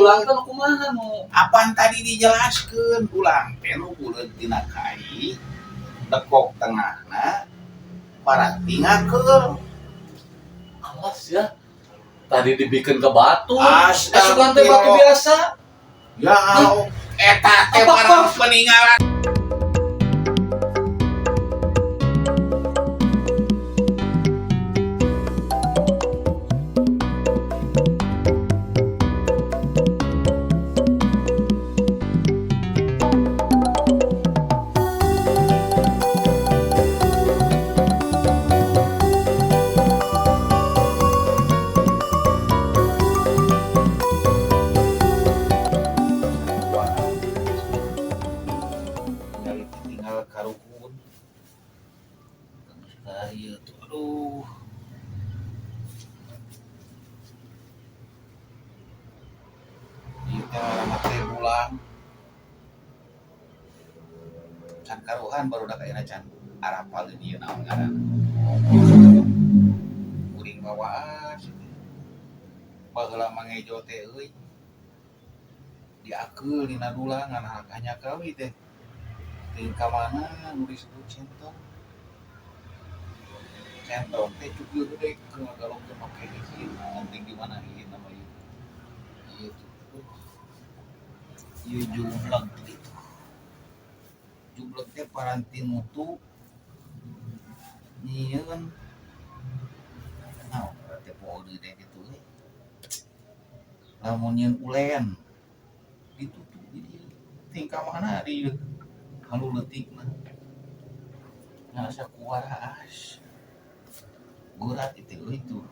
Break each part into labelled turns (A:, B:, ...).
A: dulang kan kumaha nu
B: apaan tadi dijelaskan ulang teh nu buleut tina kai dekok tengahna parati ngakeul
A: awas ya tadi dibikin ke batu
B: Astagfirullah.
A: teh batu biasa
B: ya eta teh
A: Apa,
B: barang peninggalan tinggal karukun ieu tuh aduh ieu teh ngaranna teh bulang can karuhan baru da kaena can arapal ieu naon ngaranna kuring bawaas baheula mangejo teh euy diakeul dina dulang ngan hanya kawi teh tingkah mana nu disebut centong teh cukup gede kalau ke make hiji penting di mana hiji nama ieu ieu jumlah gitu jumlah teh paranti mutu nyieun naon teh poe teh kitu lamun nyieun ulen itu tuh tingkah mana di halu leutikna ngarasa kuaras gurat itu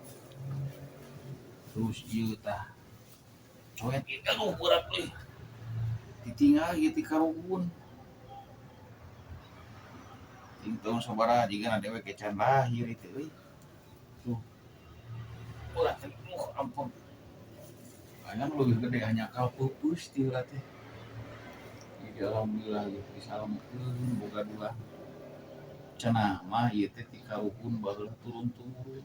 B: terus ieu tah coet ieu aduh gurat euy ditinggal ieu ti karubun ting tahun sabaraha jigana dewe kecan lahir itu euy tuh gurat teh ampun aya leuwih gede hanya kalpupus ti ulah teh alhamdulillah gitu disalamekeun boga dulang cenah mah ieu teh ti karuhun baheula turun-turun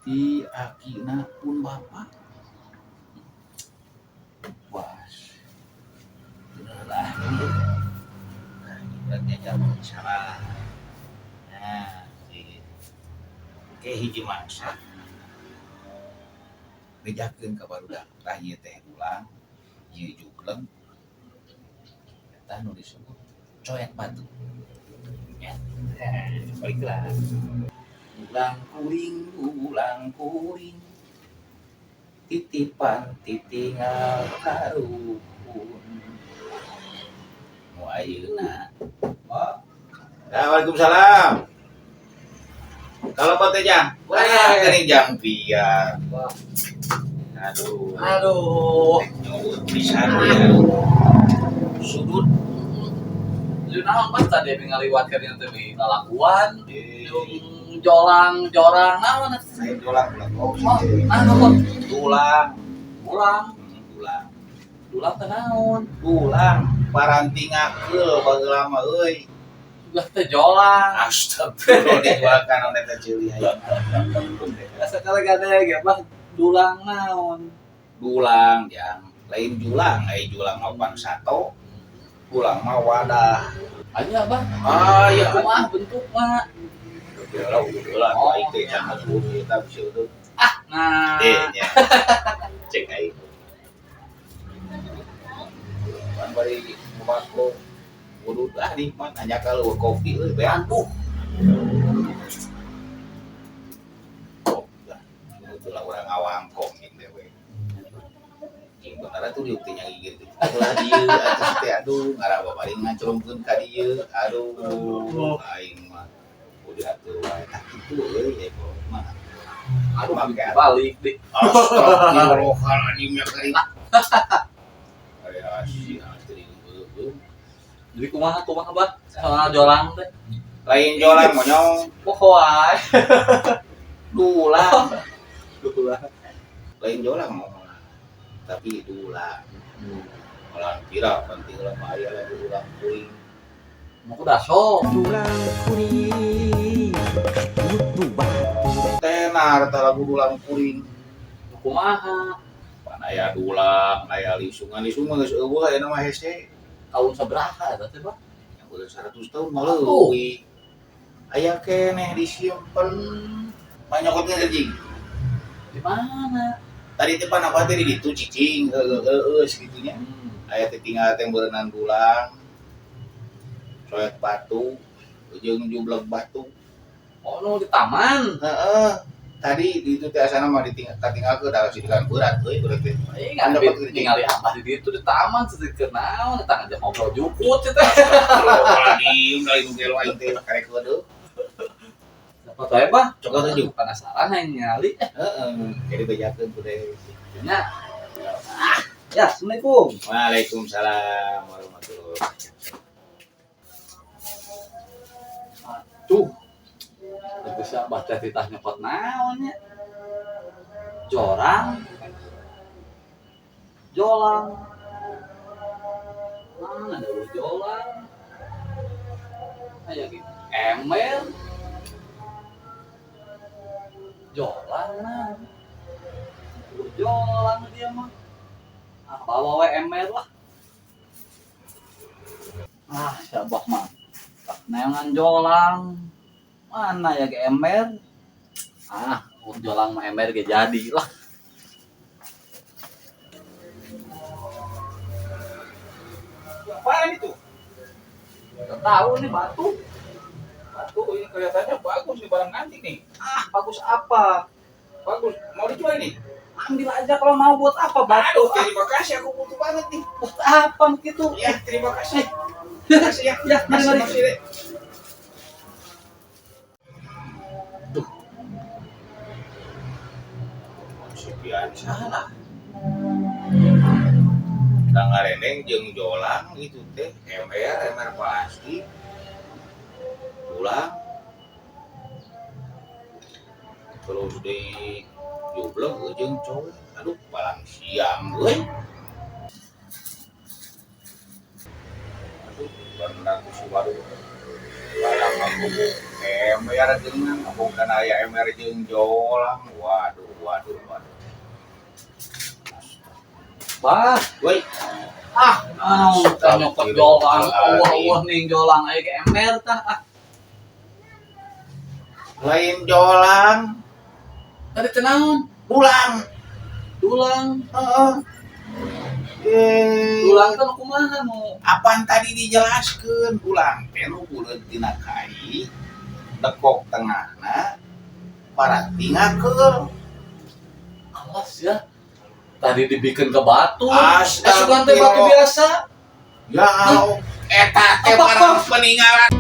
B: ti akina pun bapak was lah ieu berarti jaman salah nah oke hiji mangsa bejakeun ka barudak tah ieu teh dulang ieu jugleng nu disebut coet batu ya baiklah ulang kuring titipan titinggal karuhun nu ayeuna Waalaikumsalam kalau teh jang geuning jang pian aduh pisan ya sudut
A: lu naon pas tadi ngaliwatkeun ieu teh lalakuan jolang jorang naon
B: saya jolang dulang
A: teh naon
B: dulang paranti ngakeul baheula mah euy
A: ulah teh jolang
B: astagfirullah dijualkan oleh teh ceuli aya
A: sakala gadaya ge mah dulang naon
B: dulang yang lain julang julang mah sato dulang mah wadah
A: anya bang
B: iya
A: kumaha bentuk mah
B: udah baik teh jangan dulu kita bisa tuh
A: nah
B: nya cek aing kan bari mabako kudu nikmat hanya kalau kopi euy bean itu lah orang awangkong gitu we bener tuh diuk teh nyanyi gitu lah dieu atuh teh aduh ngarah babari ngancurungkeun ka dieu aduh aing mah udah atuh wae tah kitu euy eko mah aduh make
A: balik deh
B: astagfirullahaladzim ya kering aya si astri
A: jadi kumaha bah soal jolang teh
B: lain jolang monyong
A: wae
B: dulang lain jolang mah tapi dulang malah kira penting lah aya lah dulang kuring
A: mau kuda sok
C: dulang kuring butuh batu
B: tenar tah lagu dulang kuring
A: kumaha
B: aya dulang, aya lisungan geus eueuh aya mah hese.
A: Tahun seberapa eta teh, Bang?
B: Yang udah 100 tahun mah leuwih. Aya keneh disimpen. Manyokotnya anjing.
A: Di mana?
B: Tadi teh panapa teh di ditu cicing segitunya. Aya teh tinggal teh berenang dulang. Soet batu, jeung jubleg batu.
A: Oh, nu di taman.
B: Heeh. Tadi di itu teh asana mah ditinggalkeun da sidikan berat euy berat teh.
A: Ingat tinggal di apa di itu di taman sedikit naon eta ngajak ngobrol jukut teh.
B: Lagi udah itu gelo aing teh karek heudeuk.
A: Apa teh, Bang?
B: Coba tunjuk.
A: Penasaran yang nyali.
B: Heeh. Jadi bejakeun ku teh.
A: Nya. Ya, Assalamualaikum.
B: Waalaikumsalam warahmatullahi wabarakatuh.
A: Tuh. Itu siapa teh titah nyepot naonnya? Jolang. Mana ada jolang? Kayak gitu. Ember. Jolang nah. Jolang dia mah. Bawa we ember lah. Siapa mah? Neongan jolang. Mana ya ke ember? Jolang mah ember ge jadi lah.
B: Apaan itu?
A: Gak tahu nih batu.
B: Batu ini kelihatannya bagus nih barang antik nih.
A: Bagus apa?
B: Bagus. Mau dijual nih?
A: Ambil aja kalau mau, buat apa batu?
B: Aduh, terima kasih aku butuh banget nih.
A: Buat apa gitu?
B: Ya, terima kasih. Terima kasih ya.
A: Ya, mari.
B: Makasih, Dek.
A: Duh,
B: Sekian salah. Dangarendeng jeung jolang itu teh ember plastik. Ulang. Terus di jublek jeung cowok. Aduh, balang siang euy. Aduh, bener si waduh. Balang aku ember jeung bukan aya ember jeung jolang. Waduh.
A: bah.
B: Woi.
A: Kita nyopot jolang. Wah nih jolang aja ke ember tah.
B: Lain jolang,
A: Tadi tenaun.
B: dulang. Heeh.
A: Dulang kan kumaha mau.
B: Apaan tadi dijelaskeun dulang teh nu buleut tina kai, dekok tengahna, parati ngakeul.
A: Alas ya. Tadi dibikin ke batu.
B: Astagfirullah.
A: Sugan teh batu biasa.
B: Ya, eta teh
A: Apa?
B: barang peninggalan